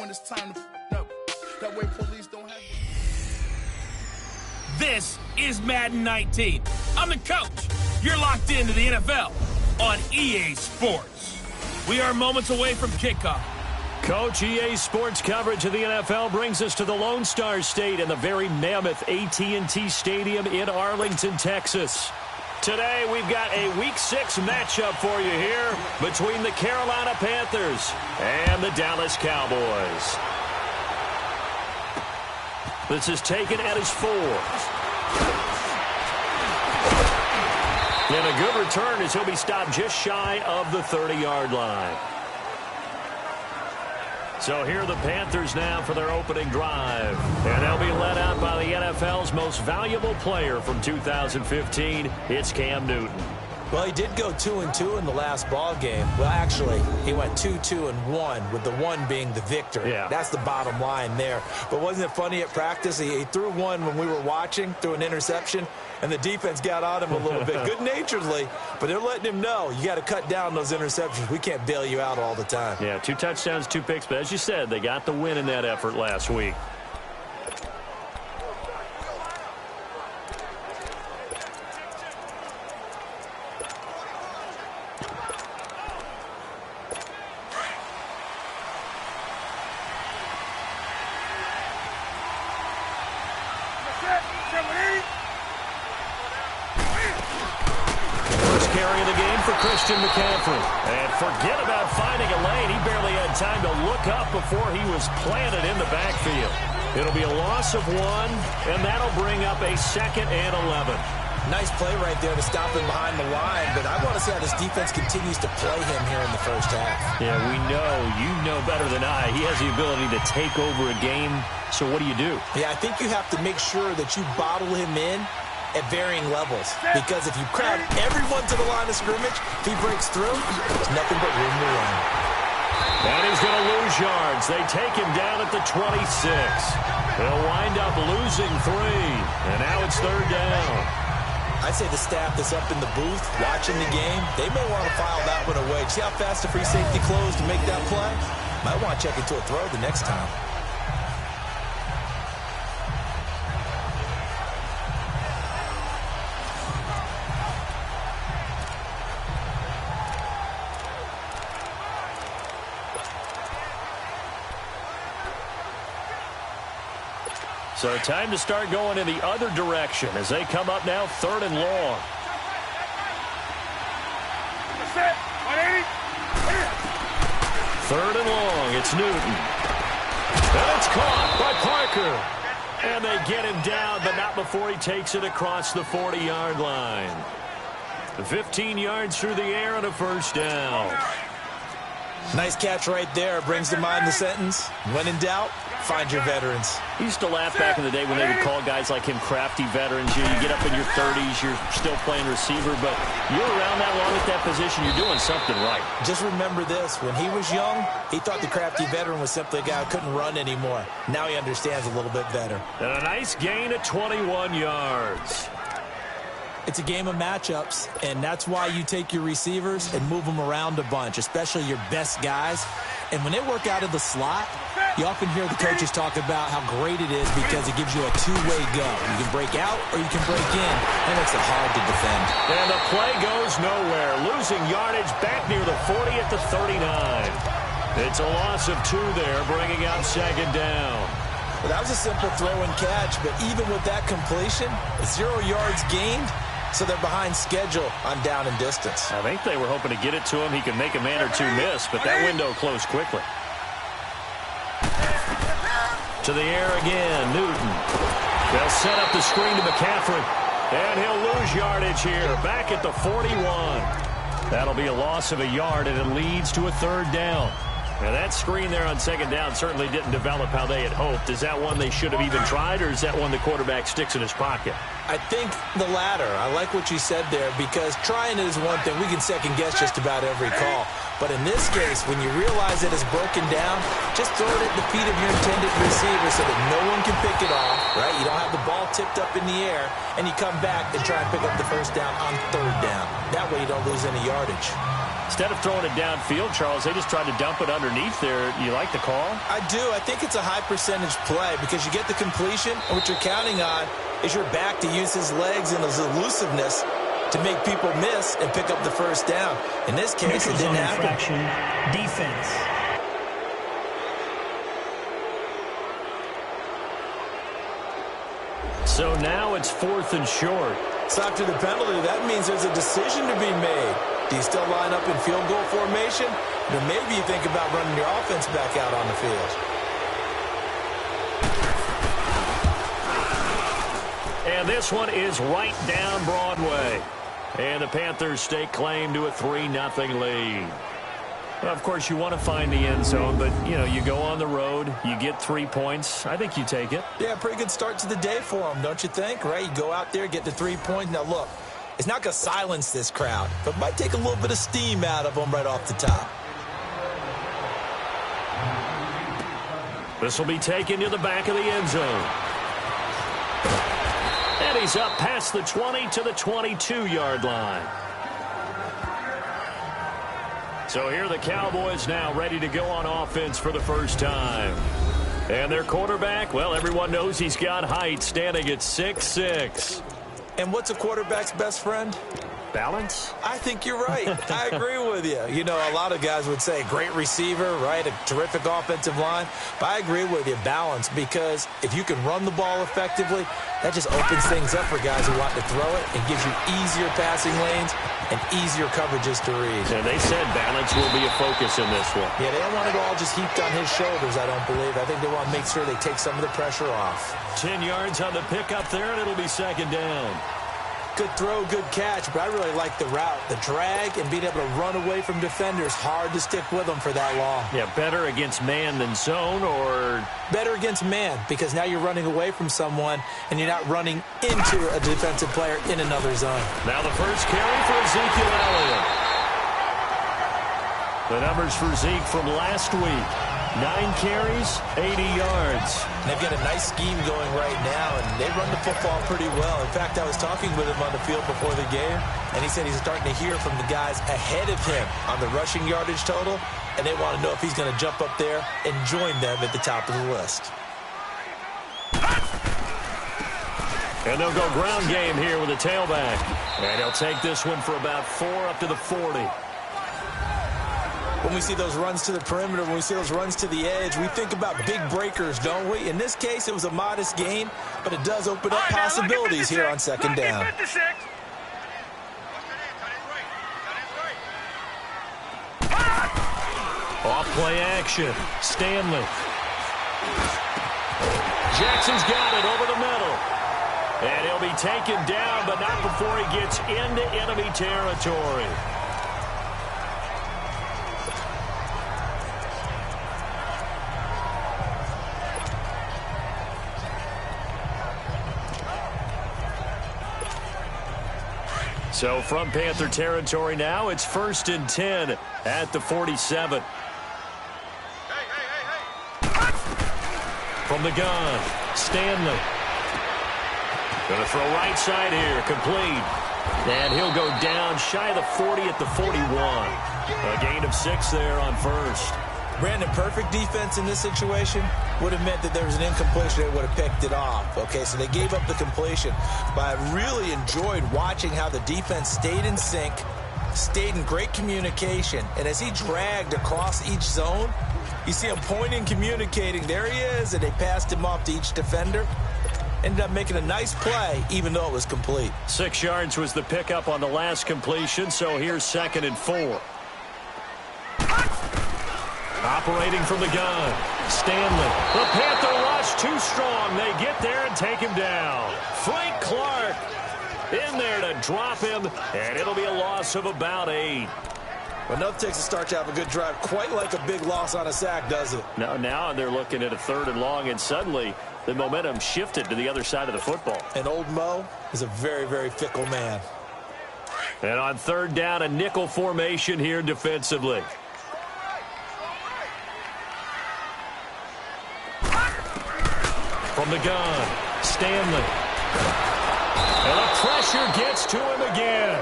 when it's time to up. That way police don't have. This is Madden 19. I'm the coach. You're locked into the NFL on EA Sports. We are moments away from kickoff. Coach, EA Sports coverage of the NFL brings us to the Lone Star State in the very mammoth AT&T Stadium in Arlington, Texas. Today, we've got a Week 6 matchup for you here between the Carolina Panthers and the Dallas Cowboys. This is taken at his 4. And a good return as he'll be stopped just shy of the 30-yard line. So here are the Panthers now for their opening drive. And they'll be led out by the NFL's most valuable player from 2015. It's Cam Newton. Well, he did go 2-2 in the last ball game. Well, actually, he went 2-2-1, with the 1 being the victor. Yeah. That's the bottom line there. But wasn't it funny at practice? He threw one when we were watching, threw an interception, and the defense got on him a little bit, good-naturedly. But they're letting him know, you got to cut down those interceptions. We can't bail you out all the time. Yeah, 2 touchdowns, 2 picks. But as you said, they got the win in that effort last week. And forget about finding a lane. He barely had time to look up before he was planted in the backfield. It'll be a loss of 1, and that'll bring up a 2nd and 11. Nice play right there to stop him behind the line, but I want to see how this defense continues to play him here in the first half. Yeah, we know. You know better than I. He has the ability to take over a game, so what do you do? Yeah, I think you have to make sure that you bottle him in at varying levels, because if you crowd everyone to the line of scrimmage, if he breaks through, there's nothing but room to run. And he's going to lose yards. They take him down at the 26. They'll wind up losing 3, and now it's 3rd down. I'd say the staff that's up in the booth watching the game, they may want to file that one away. See how fast the free safety closed to make that play? Might want to check into a throw the next time. So time to start going in the other direction as they come up now 3rd and long. Third and long. It's Newton. And it's caught by Parker. And they get him down, but not before he takes it across the 40-yard line. 15 yards through the air and a 1st down. Nice catch right there. Brings to mind the sentence, when in doubt, find your veterans. He used to laugh back in the day when they would call guys like him crafty veterans. You get up in your 30s, you're still playing receiver, but you're around that long at that position, you're doing something right. Just remember this. When he was young, he thought the crafty veteran was simply a guy who couldn't run anymore. Now he understands a little bit better. And a nice gain at 21 yards. It's a game of matchups, and that's why you take your receivers and move them around a bunch, especially your best guys. And when they work out of the slot, you often hear the coaches talk about how great it is because it gives you a two-way go. You can break out or you can break in. That makes it hard to defend. And the play goes nowhere. Losing yardage back near the 40 at the 39. It's a loss of 2 there, bringing out 2nd down. Well, that was a simple throw and catch, but even with that completion, 0 yards gained. So they're behind schedule on down and distance. I think they were hoping to get it to him. He could make a man or 2 miss, but that window closed quickly. To the air again, Newton. They'll set up the screen to McCaffrey. And he'll lose yardage here, back at the 41. That'll be a loss of a yard, and it leads to a 3rd down. Now, that screen there on 2nd down certainly didn't develop how they had hoped. Is that one they should have even tried, or is that one the quarterback sticks in his pocket? I think the latter. I like what you said there, because trying it is one thing. We can second-guess just about every call. But in this case, when you realize that it's broken down, just throw it at the feet of your intended receiver so that no one can pick it off, right? You don't have the ball tipped up in the air, and you come back and try and pick up the 1st down on 3rd down. That way you don't lose any yardage. Instead of throwing it downfield, Charles, they just tried to dump it underneath there. You like the call? I do. I think it's a high percentage play because you get the completion, and what you're counting on is your back to use his legs and his elusiveness to make people miss and pick up the first down. In this case, it didn't happen. Defense. So now it's 4th and short. So after the penalty, that means there's a decision to be made. Do you still line up in field goal formation? Or maybe you think about running your offense back out on the field. And this one is right down Broadway. And the Panthers stake claim to a 3-0 lead. Well, of course, you want to find the end zone, but, you know, you go on the road, you get 3 points. I think you take it. Yeah, pretty good start to the day for them, don't you think? Right? You go out there, get the 3 points. Now, look, it's not going to silence this crowd, but might take a little bit of steam out of them right off the top. This will be taken to the back of the end zone. And he's up past the 20 to the 22-yard line. So here are the Cowboys now ready to go on offense for the first time. And their quarterback, well, everyone knows he's got height, standing at 6'6". And what's a quarterback's best friend? Balance? I think you're right. I agree with you. You know, a lot of guys would say great receiver, right? A terrific offensive line. But I agree with you, balance, because if you can run the ball effectively, that just opens things up for guys who want to throw it and gives you easier passing lanes and easier coverages to read. And they said balance will be a focus in this one. Yeah, they don't want it all just heaped on his shoulders, I don't believe. I think they want to make sure they take some of the pressure off. 10 yards on the pickup there, and it'll be 2nd down. Good throw, good catch, but I really like the route. The drag and being able to run away from defenders, hard to stick with them for that long. Yeah, better against man than zone, or? Better against man, because now you're running away from someone and you're not running into a defensive player in another zone. Now the first carry for Ezekiel Elliott. The numbers for Zeke from last week. 9 carries, 80 yards. And they've got a nice scheme going right now, and they run the football pretty well. In fact, I was talking with him on the field before the game, and he said he's starting to hear from the guys ahead of him on the rushing yardage total, and they want to know if he's going to jump up there and join them at the top of the list. And they'll go ground game here with a tailback. And he'll take this one for about 4 up to the 40. When we see those runs to the perimeter, when we see those runs to the edge, we think about big breakers, don't we? In this case, it was a modest gain, but it does open up possibilities here on 2nd down. Off play action. Stanley. Jackson's got it over the middle. And he'll be taken down, but not before he gets into enemy territory. So from Panther territory now, it's 1st and 10 at the 47. From the gun, Stanley. Going to throw right side here, complete. And he'll go down shy of the 40 at the 41. A gain of 6 there on 1st. Brandon, perfect defense in this situation would have meant that there was an incompletion. They would have picked it off. Okay, so they gave up the completion. But I really enjoyed watching how the defense stayed in sync, stayed in great communication. And as he dragged across each zone, you see him pointing, communicating. There he is, and they passed him off to each defender. Ended up making a nice play, even though it was complete. 6 yards was the pickup on the last completion, so here's 2nd and 4. Operating from the gun, Stanley. The Panther rush too strong. They get there and take him down. Frank Clark in there to drop him, and it'll be a loss of about 8. Well, enough takes a start to have a good drive. Quite like a big loss on a sack, does it? Now they're looking at a 3rd and long, and suddenly the momentum shifted to the other side of the football. And old Mo is a very, very fickle man. And on 3rd down, a nickel formation here defensively. From the gun, Stanley. And the pressure gets to him again.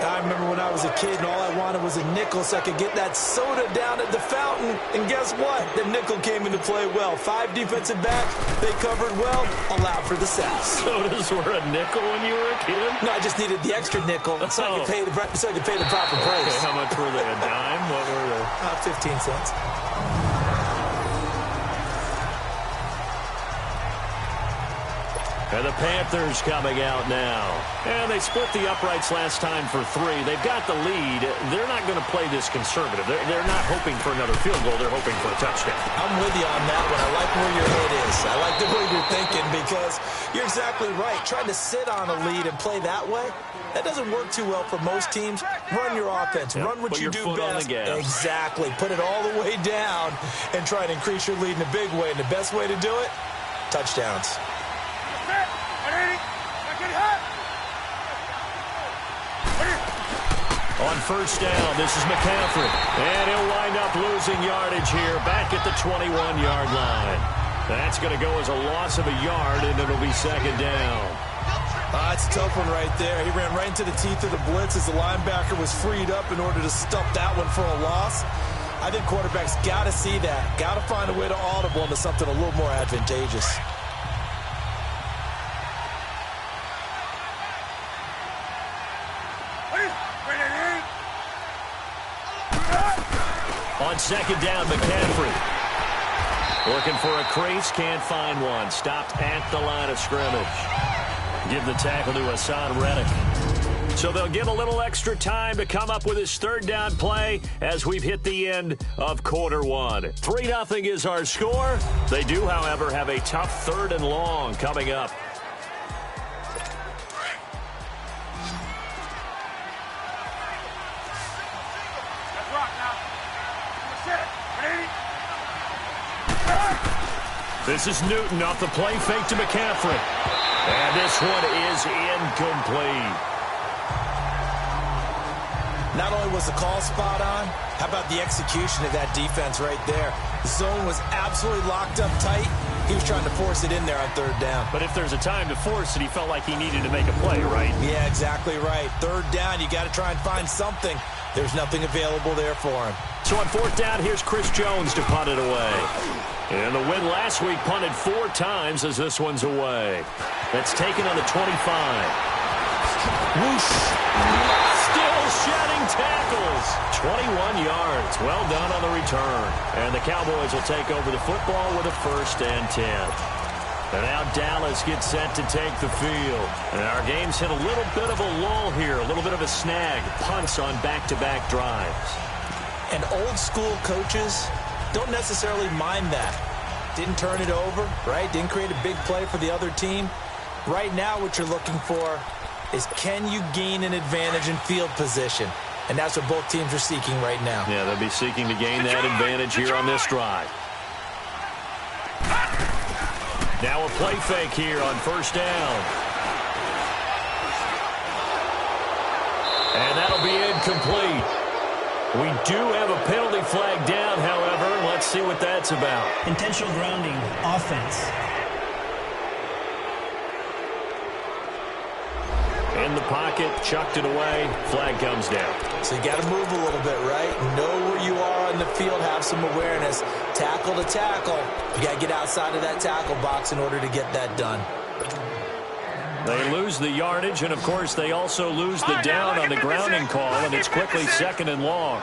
I remember when I was a kid and all I wanted was a nickel so I could get that soda down at the fountain. And guess what? The nickel came into play well. 5 defensive backs, they covered well, allowed for the sacks. Sodas were a nickel when you were a kid? No, I just needed the extra nickel so I could pay the proper price. Okay, how much were they? A dime? What were they? 15 cents. And the Panthers coming out now. And they split the uprights last time for 3. They've got the lead. They're not going to play this conservative. They're not hoping for another field goal. They're hoping for a touchdown. I'm with you on that one. I like where your head is. I like the way you're thinking because you're exactly right. Trying to sit on a lead and play that way, that doesn't work too well for most teams. Run your offense. Run what you do best. Exactly. Put it all the way down and try to increase your lead in a big way. And the best way to do it, touchdowns. On first down, this is McCaffrey. And he'll wind up losing yardage here back at the 21-yard line. That's going to go as a loss of a yard, and it'll be second down. That's a tough one right there. He ran right into the teeth of the blitz as the linebacker was freed up in order to stop that one for a loss. I think quarterbacks got to see that. Got to find a way to audible into something a little more advantageous. On second down, McCaffrey. Looking for a crease, can't find one. Stopped at the line of scrimmage. Give the tackle to Hassan Reddick. So they'll get a little extra time to come up with his third down play as we've hit the end of quarter 1. 3-0 is our score. They do, however, have a tough 3rd and long coming up. This is Newton off the play fake to McCaffrey. And this one is incomplete. Not only was the call spot on, how about the execution of that defense right there? The zone was absolutely locked up tight. He was trying to force it in there on 3rd down. But if there's a time to force it, he felt like he needed to make a play, right? Yeah, exactly right. 3rd down, you got to try and find something. There's nothing available there for him. So on 4th down, here's Chris Jones to punt it away. And the win last week punted 4 times as this one's away. That's taken on the 25. Whoosh. Still shedding tackles. 21 yards. Well done on the return. And the Cowboys will take over the football with a 1st and 10. And now Dallas gets set to take the field. And our game's hit a little bit of a lull here, a little bit of a snag. Punts on back-to-back drives. And old-school coaches don't necessarily mind that. Didn't turn it over, right? Didn't create a big play for the other team. Right now what you're looking for is can you gain an advantage in field position? And that's what both teams are seeking right now. Yeah, they'll be seeking to gain that advantage here on this drive. Now a play fake here on 1st down. And that'll be incomplete. We do have a penalty flag down, however. Let's see what that's about. Intentional grounding, offense. In the pocket, chucked it away, flag comes down. So you got to move a little bit, right? Know where you are on the field, have some awareness. Tackle to tackle. You got to get outside of that tackle box in order to get that done. They lose the yardage, and of course they also lose the down on the grounding call, and it's quickly 2nd and long.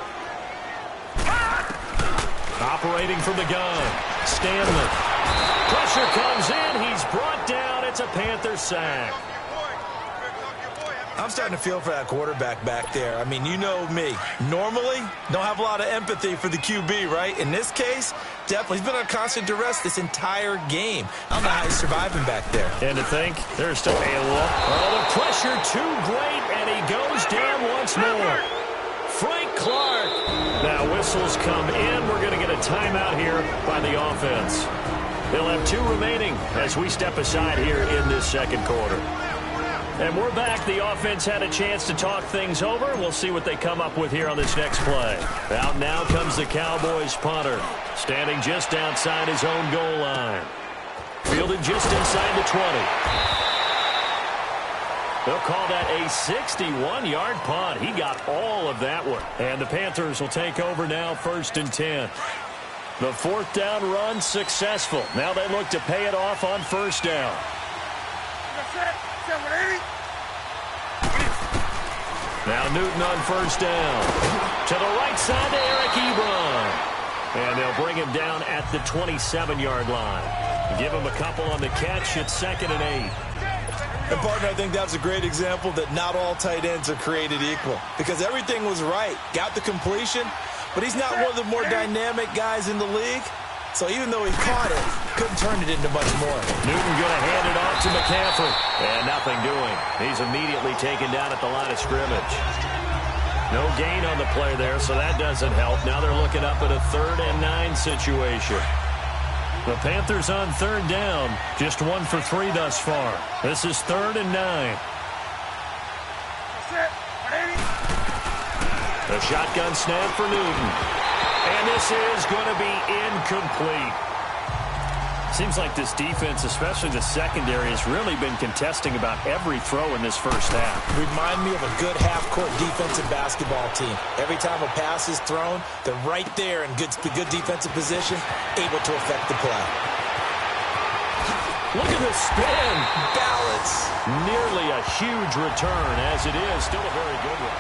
Operating from the gun, Stanley. Pressure comes in, he's brought down, it's a Panther sack. I'm starting to feel for that quarterback back there. I mean, you know me. Normally, don't have a lot of empathy for the QB, right? In this case, definitely. He's been under constant duress this entire game. I don't know how he's surviving back there. And to think, there's still a look. Oh, the pressure too great, and he goes down once more. Frank Clark. Now whistles come in. We're going to get a timeout here by the offense. They'll have 2 remaining as we step aside here in this 2nd quarter. And we're back. The offense had a chance to talk things over. We'll see what they come up with here on this next play. Out now comes the Cowboys punter, standing just outside his own goal line. Fielded just inside the 20. They'll call that a 61-yard punt. He got all of that one. And the Panthers will take over now, 1st and 10. The 4th down run successful. Now they look to pay it off on 1st down. Now Newton on 1st down. To the right side to Eric Ebron. And they'll bring him down at the 27-yard line. Give him a couple on the catch. It's 2nd and 8. And, partner, I think that's a great example that not all tight ends are created equal. Because everything was right. Got the completion, but he's not one of the more dynamic guys in the league. So even though he caught it, couldn't turn it into much more. Newton going to hand it off to McCaffrey. And nothing doing. He's immediately taken down at the line of scrimmage. No gain on the play there, so that doesn't help. Now they're looking up at a 3rd and 9 situation. The Panthers on 3rd down. Just 1 for 3 thus far. This is 3rd and 9. The shotgun snap for Newton. And this is going to be incomplete. Seems like this defense, especially the secondary, has really been contesting about every throw in this first half. Remind me of a good half-court defensive basketball team. Every time a pass is thrown, they're right there in good defensive position, able to affect the play. Look at the spin. Balance. Nearly a huge return, as it is. Still a very good one.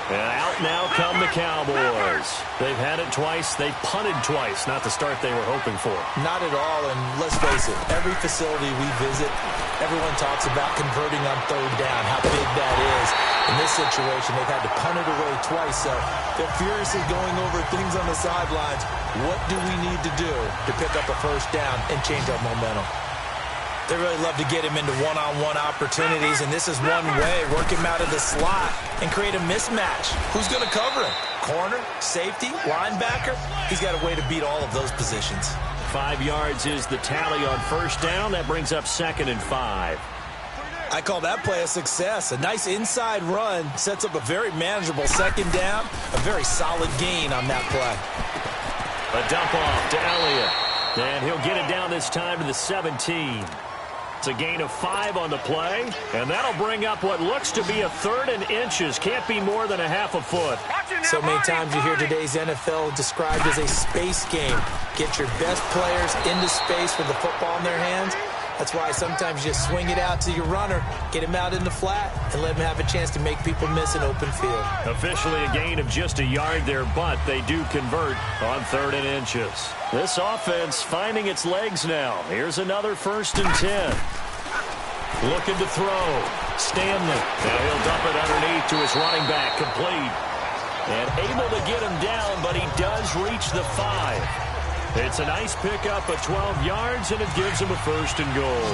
And out now come the Cowboys. They've had it twice. They've punted twice. Not the start they were hoping for. Not at all, and let's face it, every facility we visit, everyone talks about converting on 3rd down, how big that is. In this situation, they've had to punt it away twice, so they're furiously going over things on the sidelines. What do we need to do to pick up a 1st down and change our momentum? They really love to get him into one-on-one opportunities, and this is one way. Work him out of the slot and create a mismatch. Who's going to cover him? Corner, safety, linebacker? He's got a way to beat all of those positions. 5 yards is the tally on 1st down. That brings up 2nd and 5. I call that play a success. A nice inside run sets up a very manageable 2nd down. A very solid gain on that play. A dump off to Elliott. And he'll get it down this time to the 17. It's a gain of 5 on the play, and that'll bring up what looks to be a 3rd and inches. Can't be more than a half a foot. So many times you hear today's NFL described as a space game. Get your best players into space with the football in their hands. That's why sometimes you just swing it out to your runner, get him out in the flat, and let him have a chance to make people miss an open field. Officially a gain of just a yard there, but they do convert on 3rd and inches. This offense finding its legs now. Here's another 1st and 10. Looking to throw. Stanley. Now he'll dump it underneath to his running back, complete. And able to get him down, but he does reach the 5. It's a nice pickup of 12 yards, and it gives him a 1st and goal.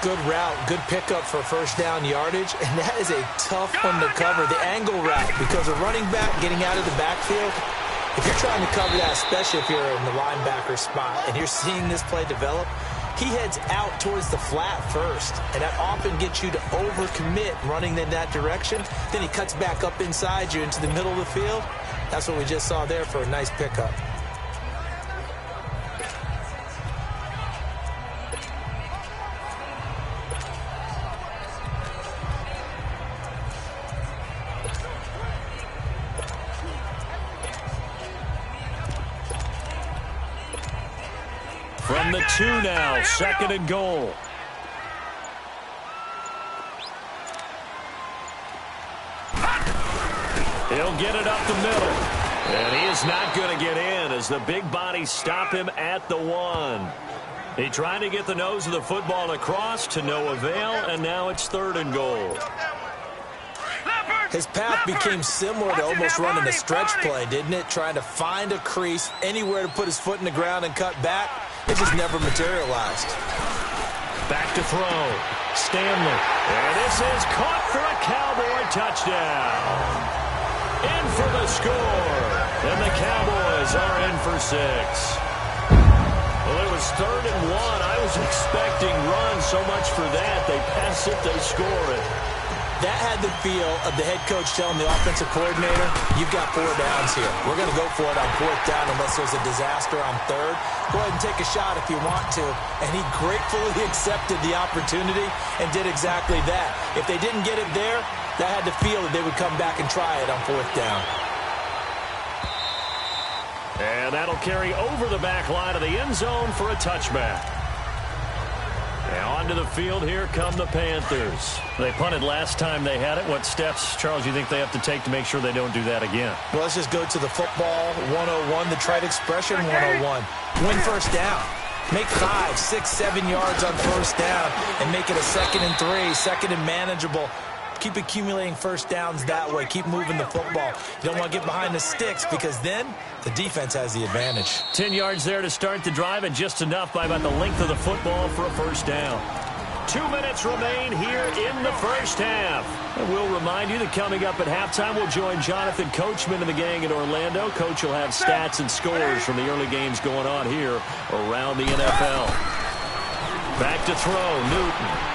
Good route, good pickup for 1st down yardage, and that is a tough one to cover, the angle route, because a running back getting out of the backfield, if you're trying to cover that, especially if you're in the linebacker spot, and you're seeing this play develop, he heads out towards the flat first, and that often gets you to overcommit running in that direction. Then he cuts back up inside you into the middle of the field. That's what we just saw there for a nice pickup. From the 2 now, 2nd and goal. He'll get it up the middle. And he is not going to get in as the big bodies stop him at the 1. He tried to get the nose of the football across to no avail, and now it's 3rd and goal. His path became similar to almost running a stretch play, didn't it? Trying to find a crease, anywhere to put his foot in the ground and cut back. It just never materialized. Back to throw. Stanley. And this is caught for a Cowboy touchdown. In for the score. And the Cowboys are in for 6. Well, it was 3rd and 1. I was expecting run so much for that. They pass it, they score it. That had the feel of the head coach telling the offensive coordinator, you've got 4 downs here. We're going to go for it on 4th down unless there's a disaster on 3rd. Go ahead and take a shot if you want to. And he gratefully accepted the opportunity and did exactly that. If they didn't get it there, that had the feel that they would come back and try it on 4th down. And that'll carry over the back line of the end zone for a touchback. Now onto the field, here come the Panthers. They punted last time they had it. What steps, Charles, you think they have to take to make sure they don't do that again? Well, let's just go to the football 101, the trite expression 101. Win first down. Make 5, 6, 7 yards on first down and make it a 2nd and 3, 2nd and manageable. Keep accumulating first downs that way. Keep moving the football. You don't want to get behind the sticks because then the defense has the advantage. 10 yards there to start the drive and just enough by about the length of the football for a first down. 2 minutes remain here in the first half. And we'll remind you that coming up at halftime, we'll join Jonathan Coachman and the gang in Orlando. Coach will have stats and scores from the early games going on here around the NFL. Back to throw, Newton.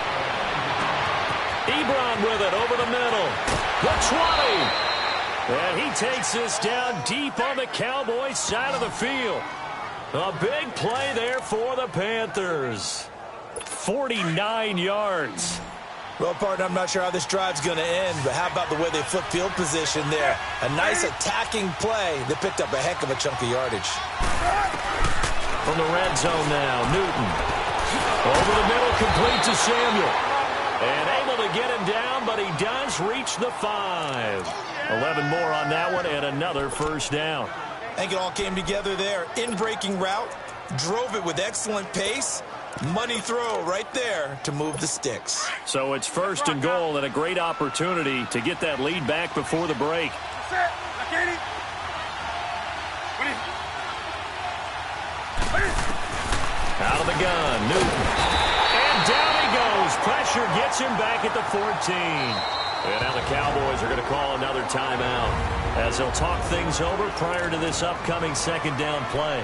Ebron with it over the middle. The 20. And he takes this down deep on the Cowboys side of the field. A big play there for the Panthers. 49 yards. Well, partner, I'm not sure how this drive's going to end, but how about the way they flip field position there? A nice attacking play that picked up a heck of a chunk of yardage. From the red zone now, Newton. Over the middle, complete to Samuel. And able to get him down, but he does reach the 5. 11 more on that one, and another first down. I think it all came together there. In-breaking route, drove it with excellent pace. Money throw right there to move the sticks. So it's 1st and goal and a great opportunity to get that lead back before the break. Out of the gun, Newton. And down he goes. Pressure gets him back at the 14. And now the Cowboys are going to call another timeout as they'll talk things over prior to this upcoming 2nd down play.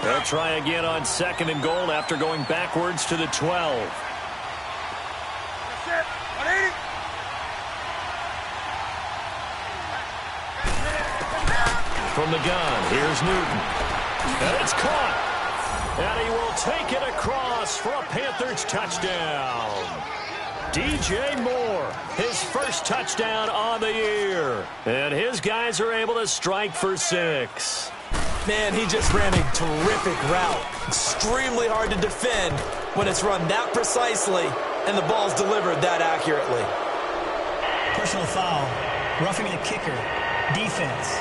They'll try again on 2nd and goal after going backwards to the 12. From the gun, here's Newton. And it's caught. And he will take it across for a Panthers touchdown. DJ Moore, his first touchdown on the year. And his guys are able to strike for 6. Man, he just ran a terrific route. Extremely hard to defend when it's run that precisely and the ball's delivered that accurately. Personal foul. Roughing the kicker. Defense.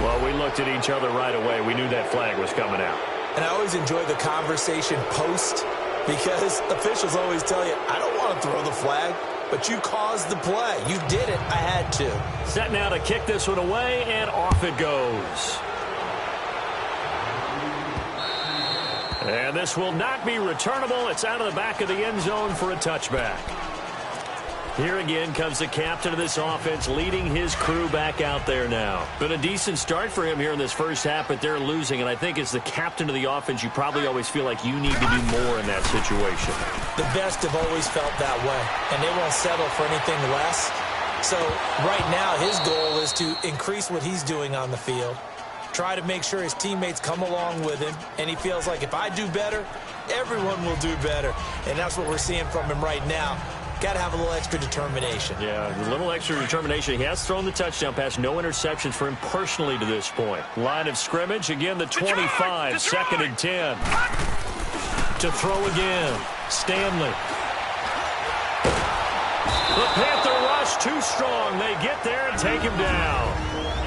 Well, we looked at each other right away. We knew that flag was coming out. And I always enjoy the conversation post because officials always tell you, I don't want to throw the flag, but you caused the play. You did it. I had to. Set now to kick this one away, and off it goes. And this will not be returnable. It's out of the back of the end zone for a touchback. Here again comes the captain of this offense, leading his crew back out there now. Been a decent start for him here in this first half, but they're losing. And I think as the captain of the offense, you probably always feel like you need to do more in that situation. The best have always felt that way, and they won't settle for anything less. So right now, his goal is to increase what he's doing on the field, try to make sure his teammates come along with him, and he feels like if I do better, everyone will do better. And that's what we're seeing from him right now. Got to have a little extra determination. Yeah, a little extra determination. He has thrown the touchdown pass. No interceptions for him personally to this point. Line of scrimmage. Again, the 25. 2nd and 10. To throw again. Stanley. The Panther rush too strong. They get there and take him down.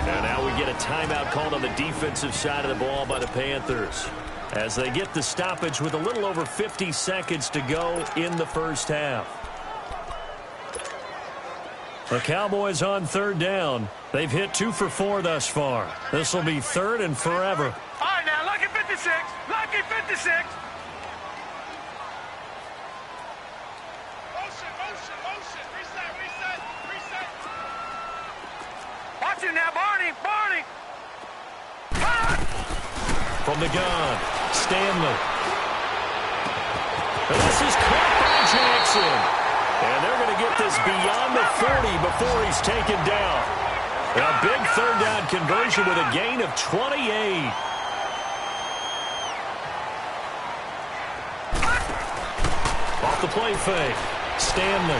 And now we get a timeout called on the defensive side of the ball by the Panthers as they get the stoppage with a little over 50 seconds to go in the first half. The Cowboys on 3rd down. They've hit 2 for 4 thus far. This will be 3rd and forever. All right, now, lucky 56. Lucky 56. Motion, motion, motion. Reset, reset, reset. Watch it now, Barney, Barney. From the gun, Stanley. Jackson. And they're going to get this beyond the 40 before he's taken down. A big third down conversion with a gain of 28. Off the play fake. Stanley.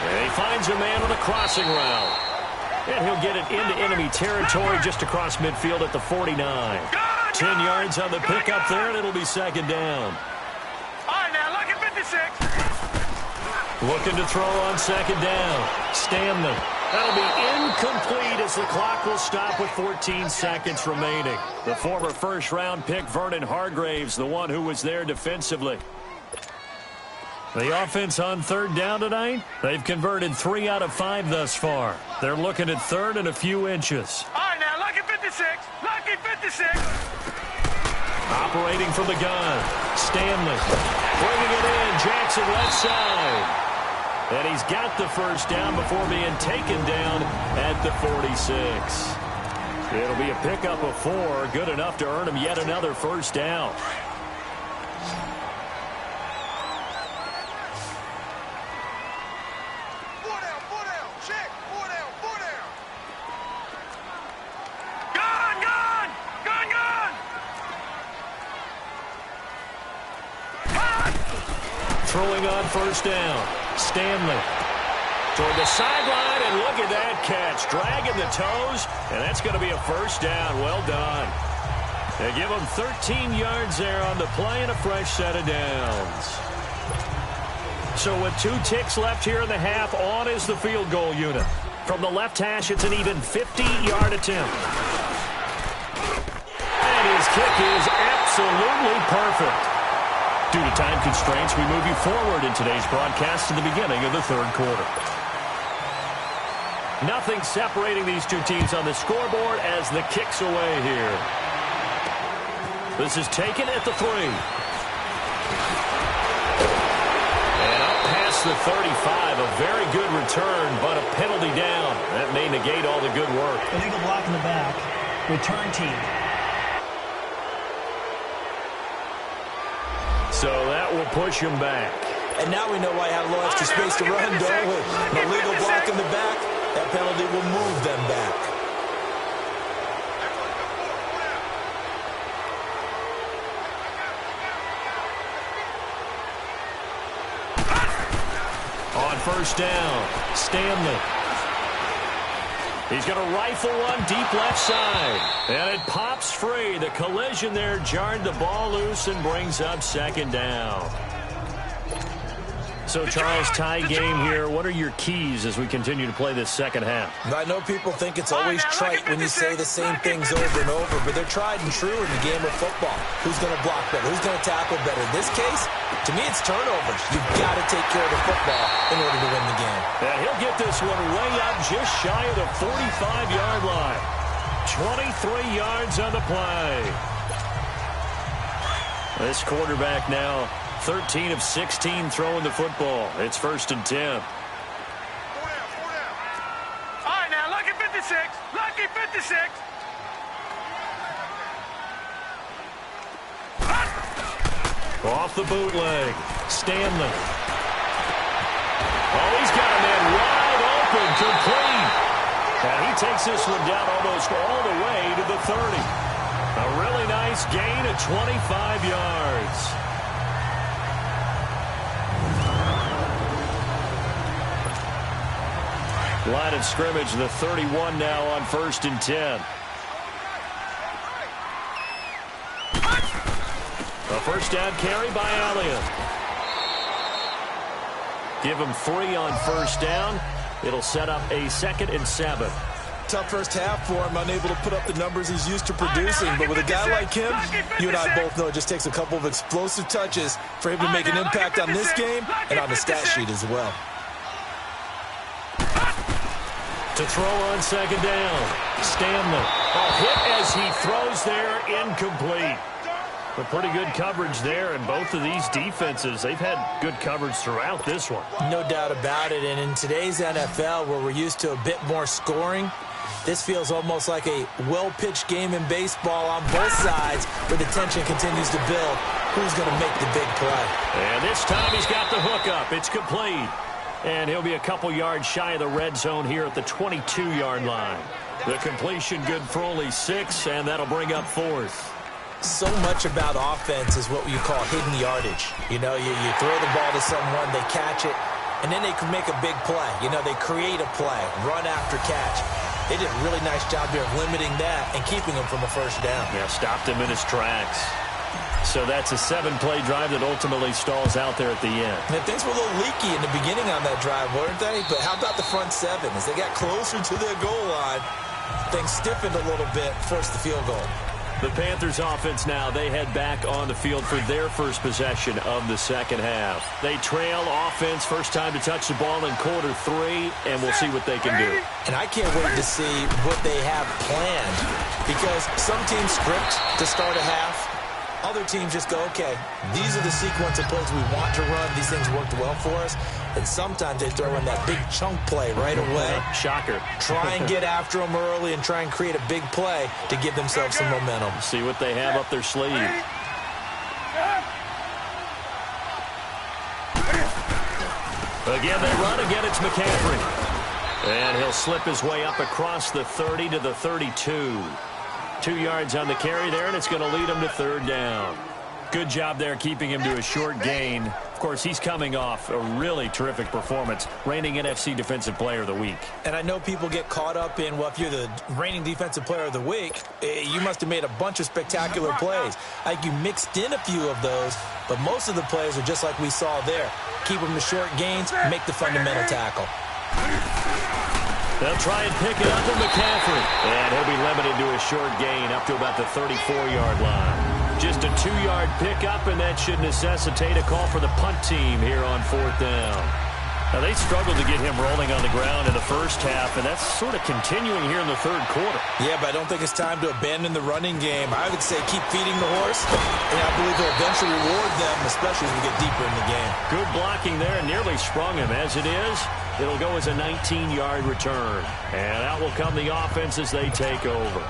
And he finds a man on a crossing route. And he'll get it into enemy territory just across midfield at the 49. 10 yards on the pickup there, and it'll be second down. All right, now, look at 56. Looking to throw on second down. Stanley. That'll be incomplete as the clock will stop with 14 seconds remaining. The former first-round pick, Vernon Hargraves, the one who was there defensively. The offense on third down tonight, they've converted 3 out of 5 thus far. They're looking at third and a few inches. All right, now, lucky 56. Lucky 56. Operating from the gun. Stanley bringing it in. Jackson left side. And he's got the first down before being taken down at the 46. It'll be a pickup of 4. Good enough to earn him yet another first down. Throwing on first down. Stanley toward the sideline, and look at that catch. Dragging the toes, and that's going to be a first down. Well done. They give him 13 yards there on the play and a fresh set of downs. So with 2 ticks left here in the half, on is the field goal unit. From the left hash, it's an even 50-yard attempt. And his kick is absolutely perfect. Due to time constraints, we move you forward in today's broadcast to the beginning of the third quarter. Nothing separating these two teams on the scoreboard as the kick's away here. This is taken at the 3. And up past the 35, a very good return, but a penalty down. That may negate all the good work. Illegal block in the back. Return team. So that will push him back. And now we know why he had a little extra space to run, though. An illegal block in the back. That penalty will move them back. On first down, Stanley. He's going to rifle one deep left side. And it pops free. The collision there jarred the ball loose and brings up second down. So, Charles, tie game here. What are your keys as we continue to play this second half? I know people think it's always trite when you say the same things over and over, but they're tried and true in the game of football. Who's going to block better? Who's going to tackle better? In this case, to me, it's turnovers. You've got to take care of the football in order to win the game. And he'll get this one way up just shy of the 45-yard line. 23 yards on the play. This quarterback now 13 of 16 throwing the football. It's 1st and 10. 4 down. All right, now, lucky 56. Lucky 56. Off the bootleg. Stanley. Oh, he's got a man wide open, complete. And he takes this one down almost all the way to the 30. A really nice gain of 25 yards. Line of scrimmage, the 31 now on 1st and 10. A first down carry by Allian. Give him 3 on first down. It'll set up a 2nd and 7. Tough first half for him, unable to put up the numbers he's used to producing. But with a guy like him, you and I both know it just takes a couple of explosive touches for him to make an impact on this game and on the stat sheet as well. To throw on second down, Stanley. A hit as he throws there, incomplete. But pretty good coverage there, and both of these defenses, they've had good coverage throughout this one. No doubt about it, and in today's NFL, where we're used to a bit more scoring, this feels almost like a well-pitched game in baseball on both sides, where the tension continues to build who's going to make the big play. And this time he's got the hook up. It's complete. And he'll be a couple yards shy of the red zone here at the 22-yard line. The completion good for only 6, and that'll bring up 4th. So much about offense is what you call hidden yardage. You know, you throw the ball to someone, they catch it, and then they can make a big play. You know, they create a play, run after catch. They did a really nice job here of limiting that and keeping him from a first down. Yeah, stopped him in his tracks. So that's a 7-play drive that ultimately stalls out there at the end. And things were a little leaky in the beginning on that drive, weren't they? But how about the front 7? As they got closer to their goal line, things stiffened a little bit, forced the field goal. The Panthers offense now, they head back on the field for their first possession of the second half. They trail offense, first time to touch the ball in quarter 3, and we'll see what they can do. And I can't wait to see what they have planned, because some teams script to start a half. Other teams just go, okay, these are the sequence of plays we want to run. These things worked well for us. And sometimes they throw in that big chunk play right away. Shocker. Try and get after them early and try and create a big play to give themselves some momentum. See what they have up their sleeve. Again, they run. Again, it's McCaffrey. And he'll slip his way up across the 30 to the 32. 2 yards on the carry there, and it's going to lead him to third down. Good job there keeping him to a short gain. Of course, he's coming off a really terrific performance, reigning NFC Defensive Player of the Week. And I know people get caught up in, well, if you're the reigning Defensive Player of the Week, you must have made a bunch of spectacular plays. Like you mixed in a few of those, but most of the plays are just like we saw there. Keep them to short gains, make the fundamental tackle. They'll try and pick it up with McCaffrey. And he'll be limited to a short gain up to about the 34-yard line. Just a 2-yard pickup, and that should necessitate a call for the punt team here on fourth down. Now, they struggled to get him rolling on the ground in the first half, and that's sort of continuing here in the third quarter. Yeah, but I don't think it's time to abandon the running game. I would say keep feeding the horse, and I believe they'll eventually reward them, especially as we get deeper in the game. Good blocking there, and nearly sprung him. As it is, it'll go as a 19-yard return. And out will come the offense as they take over.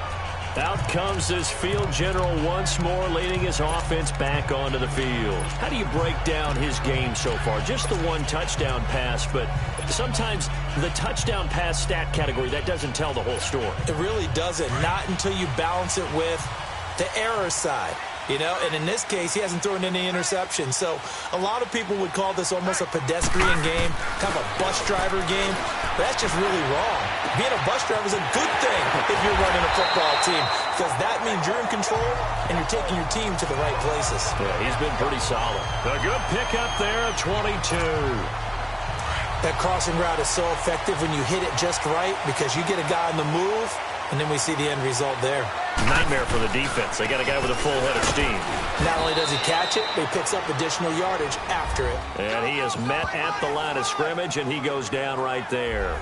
Out comes this field general once more, leading his offense back onto the field. How do you break down his game so far? Just the one touchdown pass, but sometimes the touchdown pass stat category, that doesn't tell the whole story. It really doesn't. Not until you balance it with the error side. You know, and in this case, he hasn't thrown any interceptions. So a lot of people would call this almost a pedestrian game, kind of a bus driver game. But that's just really wrong. Being a bus driver is a good thing if you're running a football team, because that means you're in control and you're taking your team to the right places. Yeah, he's been pretty solid. A good pickup there at 22. That crossing route is so effective when you hit it just right, because you get a guy on the move, and then we see the end result there. Nightmare for the defense. They got a guy with a full head of steam. Not only does he catch it, but he picks up additional yardage after it. And he is met at the line of scrimmage, and he goes down right there.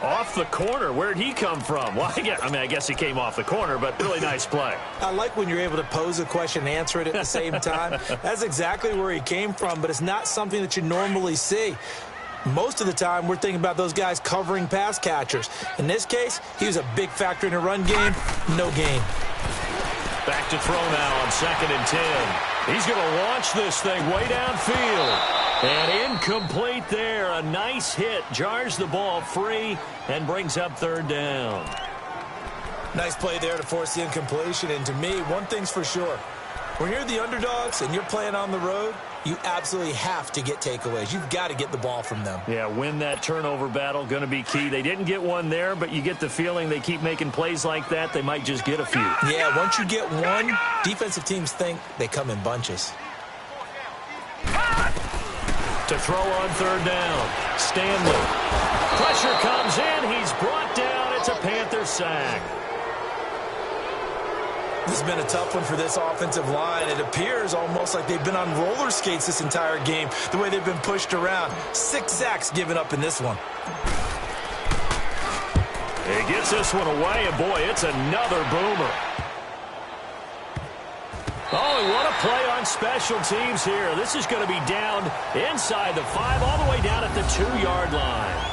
Off the corner. Where'd he come from? Well, I guess he came off the corner, but really nice play. I like when you're able to pose a question and answer it at the same time. That's exactly where he came from, but it's not something that you normally see. Most of the time, we're thinking about those guys covering pass catchers. In this case, he was a big factor in a run game. No gain. Back to throw now on 2nd and 10. He's going to launch this thing way downfield. And incomplete there. A nice hit. Jars the ball free and brings up third down. Nice play there to force the incompletion. And to me, one thing's for sure. When you're the underdogs and you're playing on the road, you absolutely have to get takeaways. You've got to get the ball from them. Yeah, win that turnover battle, going to be key. They didn't get one there, but you get the feeling they keep making plays like that, they might just get a few. Yeah, once you get one, defensive teams think they come in bunches. To throw on third down, Stanley. Pressure comes in. He's brought down. It's a Panther sack. This has been a tough one for this offensive line. It appears almost like they've been on roller skates this entire game, the way they've been pushed around. 6 sacks given up in this one. He gets this one away, and boy, it's another boomer. Oh, and what a play on special teams here. This is going to be down inside the 5, all the way down at the 2-yard line.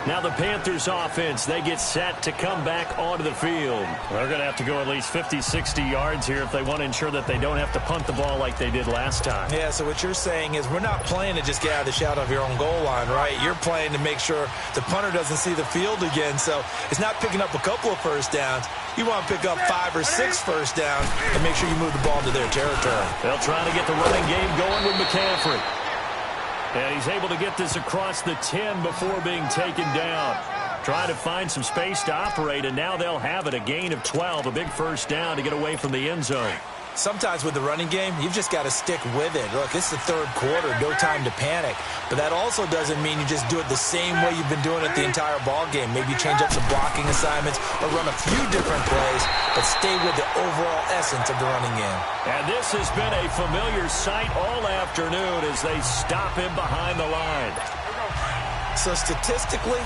Now the Panthers offense, they get set to come back onto the field. They're going to have to go at least 50, 60 yards here if they want to ensure that they don't have to punt the ball like they did last time. Yeah, so what you're saying is we're not playing to just get out of the shadow of your own goal line, right? You're playing to make sure the punter doesn't see the field again. So it's not picking up a couple of first downs. You want to pick up 5 or 6 first downs and make sure you move the ball to their territory. They'll try to get the running game going with McCaffrey. And he's able to get this across the 10 before being taken down. Trying to find some space to operate, and now they'll have it. A gain of 12, a big first down to get away from the end zone. Sometimes with the running game, you've just got to stick with it. Look, it's the third quarter, no time to panic. But that also doesn't mean you just do it the same way you've been doing it the entire ball game. Maybe change up some blocking assignments or run a few different plays, but stay with the overall essence of the running game. And this has been a familiar sight all afternoon as they stop him behind the line. So statistically,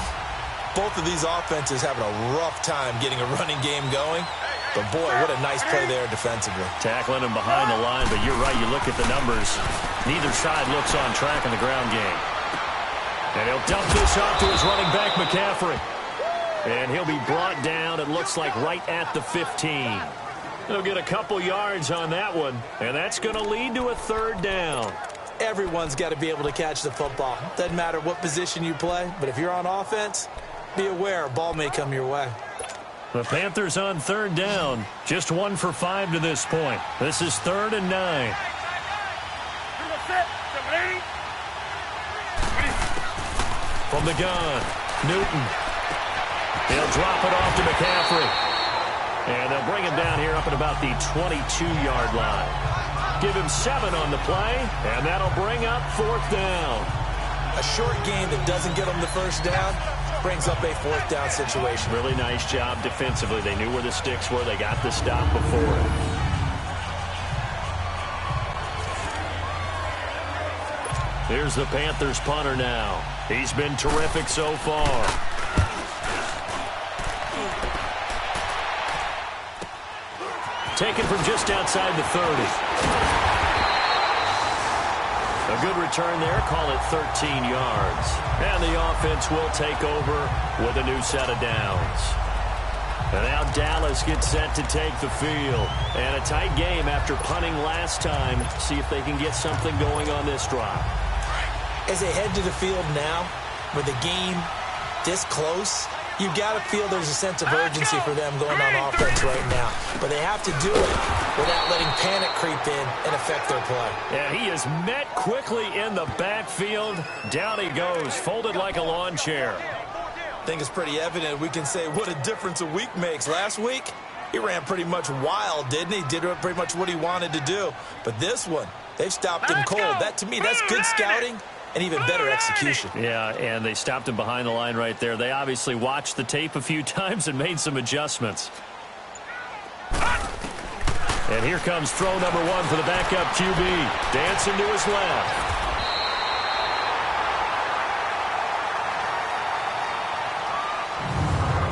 both of these offenses having a rough time getting a running game going. But, boy, what a nice play there defensively. Tackling him behind the line, but you're right. You look at the numbers. Neither side looks on track in the ground game. And he'll dump this off to his running back, McCaffrey. And he'll be brought down, it looks like, right at the 15. He'll get a couple yards on that one, and that's going to lead to a third down. Everyone's got to be able to catch the football. Doesn't matter what position you play, but if you're on offense, be aware a ball may come your way. The Panthers on third down. Just 1 for 5 to this point. This is 3rd and 9. From the gun, Newton. He'll drop it off to McCaffrey. And they'll bring him down here up at about the 22-yard line. Give him 7 on the play, and that'll bring up 4th down. A short game that doesn't get them the first down brings up a 4th down situation. Really nice job defensively. They knew where the sticks were. They got the stop before it. Here's the Panthers punter now. He's been terrific so far. Taken from just outside the 30. A good return there. Call it 13 yards. And the offense will take over with a new set of downs. And now Dallas gets set to take the field. And a tight game after punting last time. See if they can get something going on this drive. As they head to the field now, with the game this close, you've got to feel there's a sense of urgency for them going on offense right now. But they have to do it without letting panic creep in and affect their play. And he is met quickly in the backfield. Down he goes, folded like a lawn chair. I think it's pretty evident. We can say what a difference a week makes. Last week, he ran pretty much wild, didn't he? Did pretty much what he wanted to do. But this one, they've stopped him cold. That, to me, that's good scouting. And even better execution. Yeah, and they stopped him behind the line right there. They obviously watched the tape a few times and made some adjustments. And here comes throw number 1 for the backup QB. Dancing to his left.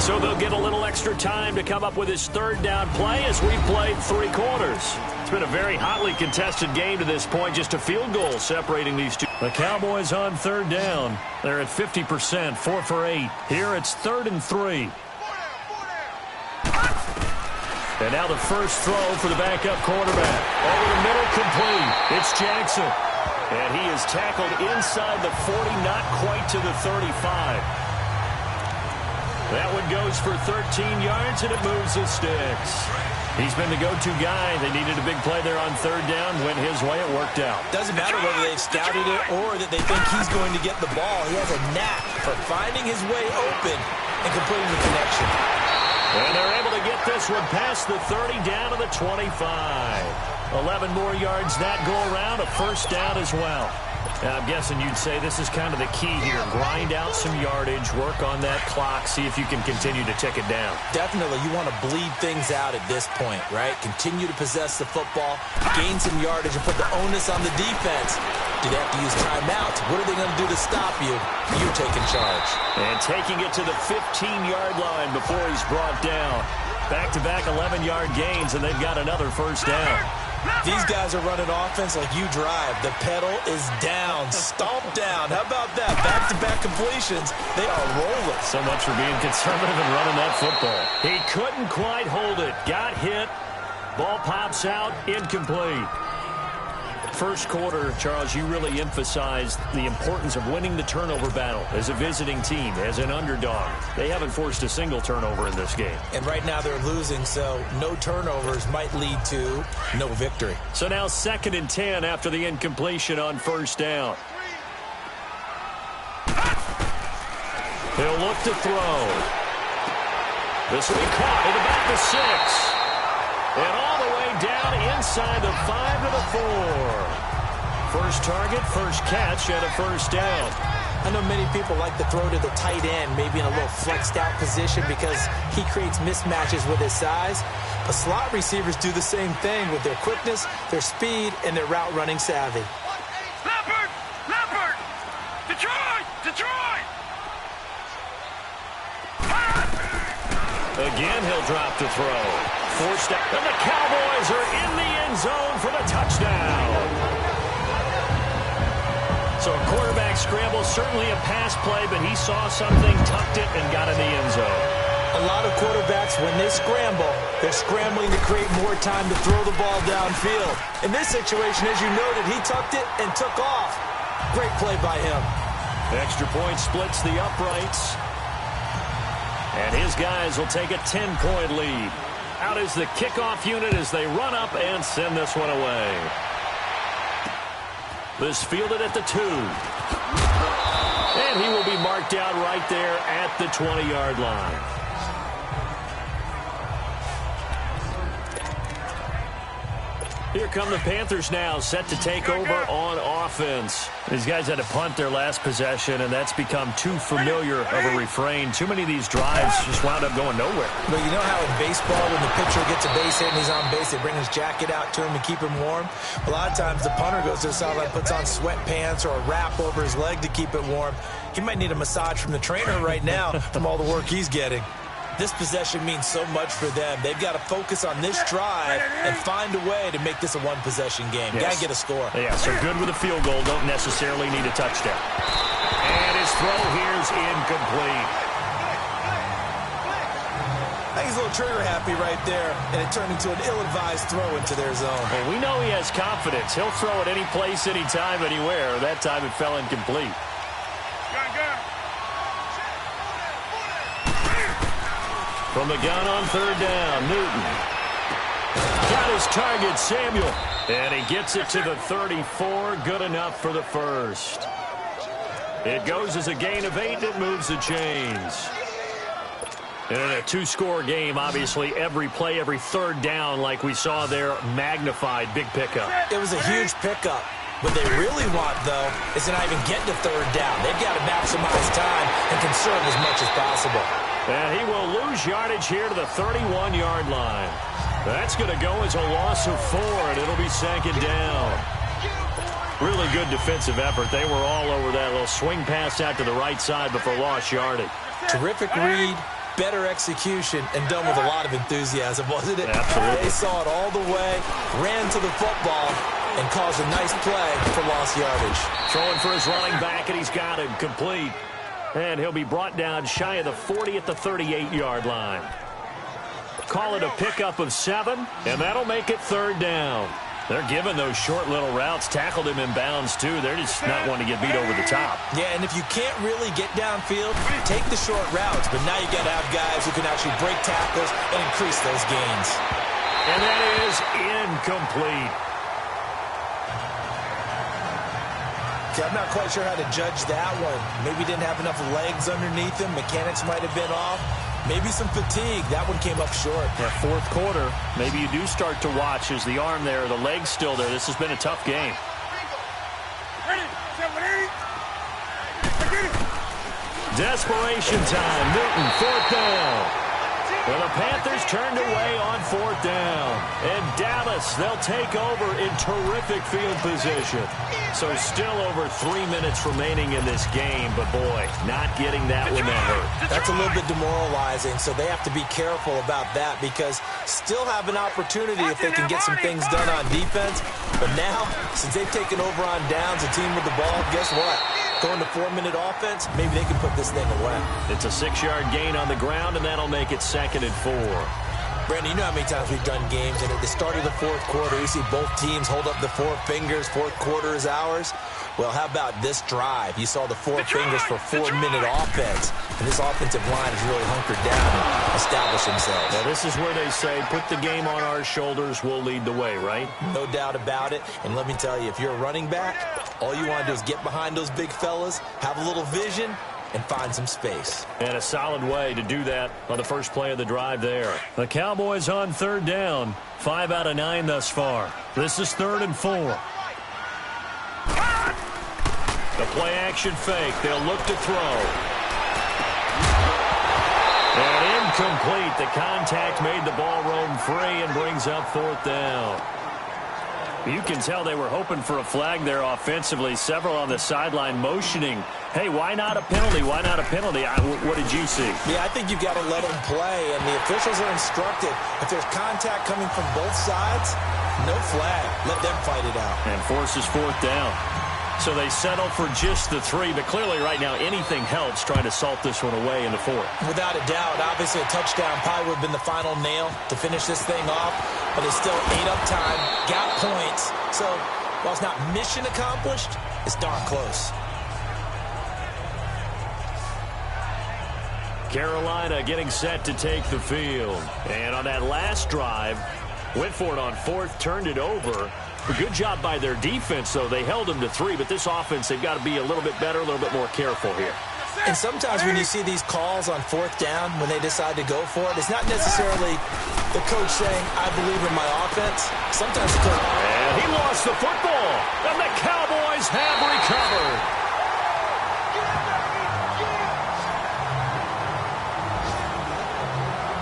So they'll get a little extra time to come up with his 3rd down play as we've played 3 quarters. It's been a very hotly contested game to this point. Just a field goal separating these two. The Cowboys on 3rd down. They're at 50%, 4 for 8. Here it's 3rd and 3. And now the first throw for the backup quarterback. Over the middle, complete. It's Jackson. And he is tackled inside the 40, not quite to the 35. That one goes for 13 yards, and it moves the sticks. He's been the go-to guy. They needed a big play there on 3rd down. Went his way. It worked out. Doesn't matter whether they've scouted it or that they think he's going to get the ball. He has a knack for finding his way open and completing the connection. And they're able to get this one past the 30 down to the 25. 11 more yards that go around. A first down as well. I'm guessing you'd say this is kind of the key here. Grind out some yardage, work on that clock, see if you can continue to tick it down. Definitely. You want to bleed things out at this point, right? Continue to possess the football, gain some yardage, and put the onus on the defense. Do they have to use timeouts? What are they going to do to stop you? You're taking charge. And taking it to the 15-yard line before he's brought down. Back-to-back 11-yard gains, and they've got another first down. These guys are running offense like you drive. The pedal is down, stomped down. How about that? Back-to-back completions. They are rolling. So much for being conservative and running that football. He couldn't quite hold it. Got hit. Ball pops out. Incomplete. First quarter, Charles, you really emphasized the importance of winning the turnover battle as a visiting team, as an underdog. They haven't forced a single turnover in this game. And right now they're losing, so no turnovers might lead to no victory. So now 2nd and 10 after the incompletion on first down. He'll look to throw. This will be caught at about the 6. And all the way down inside the 5 to the 4. First target, first catch, and a first down. I know many people like to throw to the tight end, maybe in a little flexed out position because he creates mismatches with his size. But slot receivers do the same thing with their quickness, their speed, and their route running savvy. Leopard! Leopard! Detroit! Detroit! Again, he'll drop to throw. Forced out, and the Cowboys are in the end zone for the touchdown. So a quarterback scramble, certainly a pass play, but he saw something, tucked it, and got in the end zone. A lot of quarterbacks, when they scramble, they're scrambling to create more time to throw the ball downfield. In this situation, as you noted, he tucked it and took off. Great play by him. Extra point splits the uprights. And his guys will take a 10-point lead. Out is the kickoff unit as they run up and send this one away. This fielded at the 2. And he will be marked out right there at the 20-yard line. Here come the Panthers now, set to take over on offense. These guys had to punt their last possession, and that's become too familiar of a refrain. Too many of these drives just wound up going nowhere. But you know how in baseball, when the pitcher gets a base hit and he's on base, they bring his jacket out to him to keep him warm? A lot of times the punter goes to the sideline, puts on sweatpants or a wrap over his leg to keep it warm. He might need a massage from the trainer right now from all the work he's getting. This possession means so much for them. They've got to focus on this drive and find a way to make this a one-possession game. Yes. Got to get a score. Yeah, so good with a field goal. Don't necessarily need a touchdown. And his throw here's incomplete. I think he's a little trigger happy right there, and it turned into an ill-advised throw into their zone. Well, we know he has confidence. He'll throw it any place, anytime, anywhere. That time it fell incomplete. From the gun on third down, Newton. Got his target, Samuel. And he gets it to the 34. Good enough for the first. It goes as a gain of 8. It moves the chains. And in a two-score game, obviously, every play, every third down, like we saw there, magnified. Big pickup. It was a huge pickup. What they really want, though, is to not even get to third down. They've got to maximize time and conserve as much as possible. And he will lose yardage here to the 31-yard line. That's going to go as a loss of 4, and it'll be second down. Really good defensive effort. They were all over that little swing pass out to the right side before lost yardage. Terrific read, better execution, and done with a lot of enthusiasm, wasn't it? Absolutely. They saw it all the way, ran to the football, and caused a nice play for lost yardage. Throwing for his running back, and he's got him complete. And he'll be brought down shy of the 40 at the 38-yard line. Call it a pickup of 7, and that'll make it third down. They're giving those short little routes. Tackled him in bounds, too. They're just not wanting to get beat over the top. Yeah, and if you can't really get downfield, take the short routes. But now you got to have guys who can actually break tackles and increase those gains. And that is incomplete. I'm not quite sure how to judge that one. Maybe didn't have enough legs underneath him. Mechanics might have been off. Maybe some fatigue. That one came up short. Yeah, fourth quarter, maybe you do start to watch as the arm there, the leg's still there. This has been a tough game. Desperation time. Newton, fourth down. Well, the Panthers turned away on 4th down. And Dallas, they'll take over in terrific field position. So still over 3 minutes remaining in this game. But, boy, not getting that one that hurt. That's a little bit demoralizing, so they have to be careful about that because still have an opportunity if they can get some things done on defense. But now, since they've taken over on downs, a team with the ball, guess what? Going to 4-minute offense, maybe they can put this thing away. It's a 6-yard gain on the ground, and that'll make it 2nd and 4. Brandon, you know how many times we've done games, and at the start of the 4th quarter, we see both teams hold up the 4 fingers, 4th quarter is ours. Well, how about this drive? You saw the 4 fingers for 4-minute offense, and this offensive line has really hunkered down and established themselves. Now, this is where they say, put the game on our shoulders, we'll lead the way, right? No doubt about it, and let me tell you, if you're a running back, all you want to do is get behind those big fellas, have a little vision, and find some space. And a solid way to do that on the first play of the drive there. The Cowboys on 3rd down. 5 out of 9 thus far. This is 3rd and 4. The play action fake. They'll look to throw. And incomplete. The contact made the ball roam free and brings up 4th down. You can tell they were hoping for a flag there offensively. Several on the sideline motioning. Hey, why not a penalty? Why not a penalty? What did you see? Yeah, I think you've got to let them play, and the officials are instructed. If there's contact coming from both sides, no flag. Let them fight it out. And forces 4th down. So they settle for just the 3, but clearly right now anything helps trying to salt this one away in the 4th. Without a doubt, obviously a touchdown probably would have been the final nail to finish this thing off, but they still ate up time, got points. So while it's not mission accomplished, it's darn close. Carolina getting set to take the field. And on that last drive, went for it on 4th, turned it over. A good job by their defense, though. They held them to 3, but this offense, they've got to be a little bit better, a little bit more careful here. And sometimes when you see these calls on 4th down, when they decide to go for it, it's not necessarily the coach saying, I believe in my offense. Sometimes the coach... And he lost the football, and the Cowboys have recovered.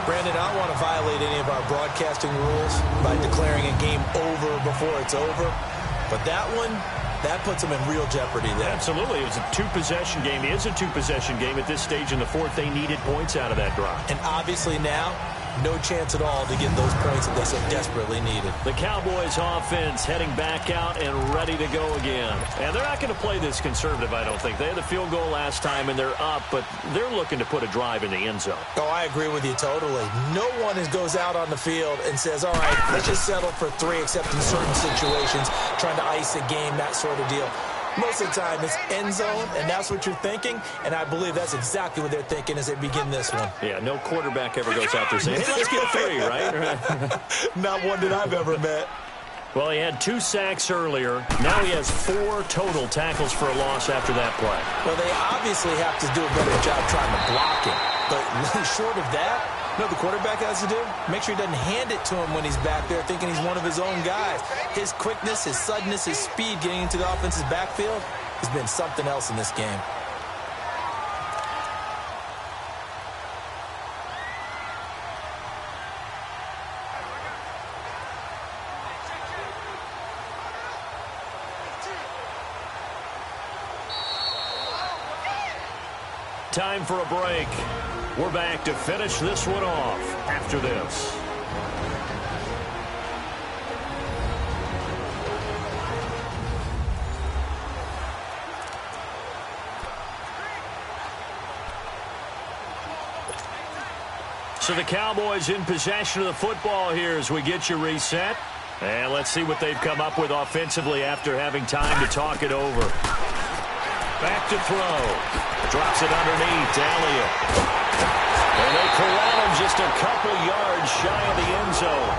Brandon, I don't want to violate any of our broadcasting rules by declaring a game over before it's over. But that one, that puts them in real jeopardy there. Absolutely. It was a 2-possession game. It is a 2-possession game at this stage in the 4th. They needed points out of that drive. And obviously now, no chance at all to get those points that they so desperately needed. The Cowboys offense heading back out and ready to go again. And they're not going to play this conservative, I don't think. They had the field goal last time and they're up, but they're looking to put a drive in the end zone. Oh, I agree with you totally. No one goes out on the field and says, all right, let's just settle for 3, except in certain situations, trying to ice a game, that sort of deal. Most of the time, it's end zone, and that's what you're thinking, and I believe that's exactly what they're thinking as they begin this one. Yeah, no quarterback ever goes out there saying, hey, let's get 3, right? Not one that I've ever met. Well, he had 2 sacks earlier. Now he has 4 total tackles for a loss after that play. Well, they obviously have to do a better job trying to block him, but short of that, you know what the quarterback has to do? Make sure he doesn't hand it to him when he's back there thinking he's one of his own guys. His quickness, his suddenness, his speed getting into the offense's backfield has been something else in this game. Time for a break. We're back to finish this one off after this. So the Cowboys in possession of the football here as we get you reset. And let's see what they've come up with offensively after having time to talk it over. Back to throw. Drops it underneath. Elliott. And they corral him just a couple yards shy of the end zone.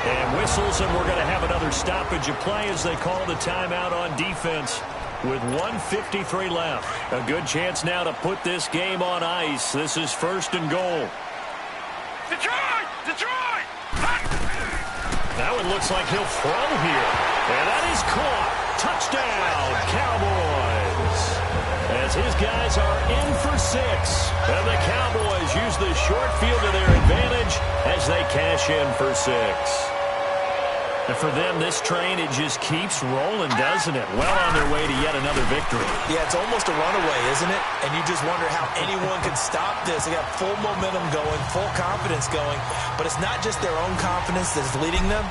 And whistles, and we're going to have another stoppage of play as they call the timeout on defense with 1:53 left. A good chance now to put this game on ice. This is 1st and goal. Detroit! Detroit! That one looks like he'll throw here. And that is caught. Touchdown, Cowboys. As his guys are in for And the Cowboys use the short field to their advantage as they cash in for 6. And for them, this train, it just keeps rolling, doesn't it? Well on their way to yet another victory. Yeah, it's almost a runaway, isn't it? And you just wonder how anyone can stop this. They got full momentum going, full confidence going. But it's not just their own confidence that's leading them.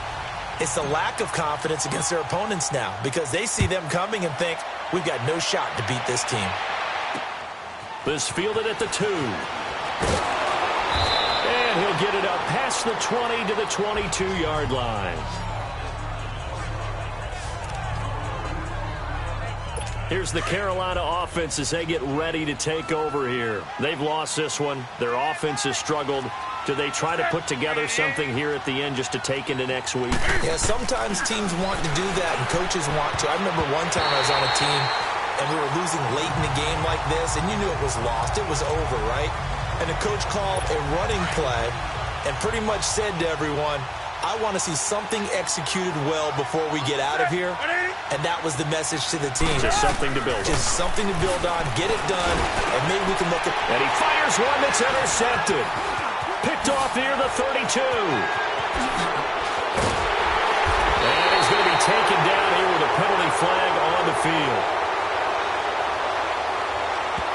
It's the lack of confidence against their opponents now because they see them coming and think, we've got no shot to beat this team. This fielded at the 2. And he'll get it up past the 20 to the 22-yard line. Here's the Carolina offense as they get ready to take over here. They've lost this one. Their offense has struggled. Do they try to put together something here at the end just to take into next week? Yeah, sometimes teams want to do that and coaches want to. I remember one time I was on a team and we were losing late in the game like this, and you knew it was lost. It was over, right? And the coach called a running play and pretty much said to everyone, I want to see something executed well before we get out of here. And that was the message to the team. Just something to build on. Just something to build on, get it done, and maybe we can look at... And he fires one that's intercepted. Picked off near the 32. And he's going to be taken down here with a penalty flag on the field.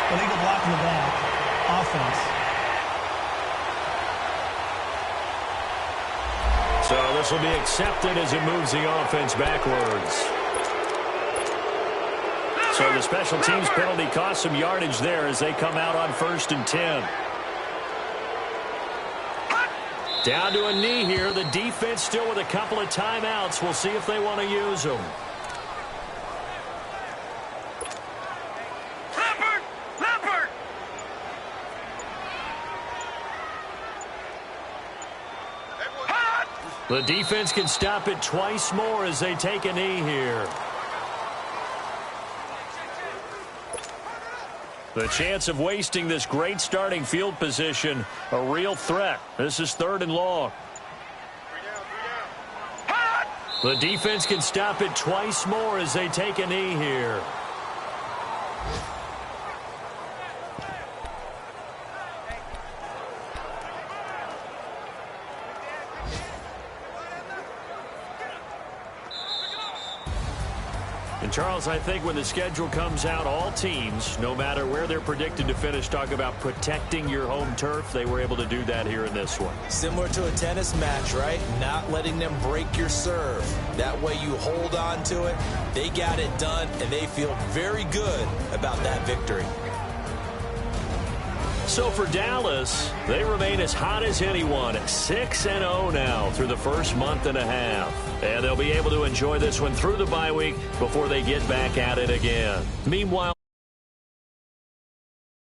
Illegal block in the back. Offense. So this will be accepted as it moves the offense backwards. So the special teams penalty cost some yardage there as they come out on 1st and 10. Down to a knee here. The defense still with a couple of timeouts. We'll see if they want to use them. The defense can stop it twice more as they take a knee here. The chance of wasting this great starting field position, a real threat. This is 3rd and long. The defense can stop it twice more as they take a knee here. And Charles, I think when the schedule comes out, all teams, no matter where they're predicted to finish, talk about protecting your home turf. They were able to do that here in this one. Similar to a tennis match, right? Not letting them break your serve. That way you hold on to it. They got it done, and they feel very good about that victory. So for Dallas, they remain as hot as anyone at 6-0 now through the first month and a half. And they'll be able to enjoy this one through the bye week before they get back at it again. Meanwhile,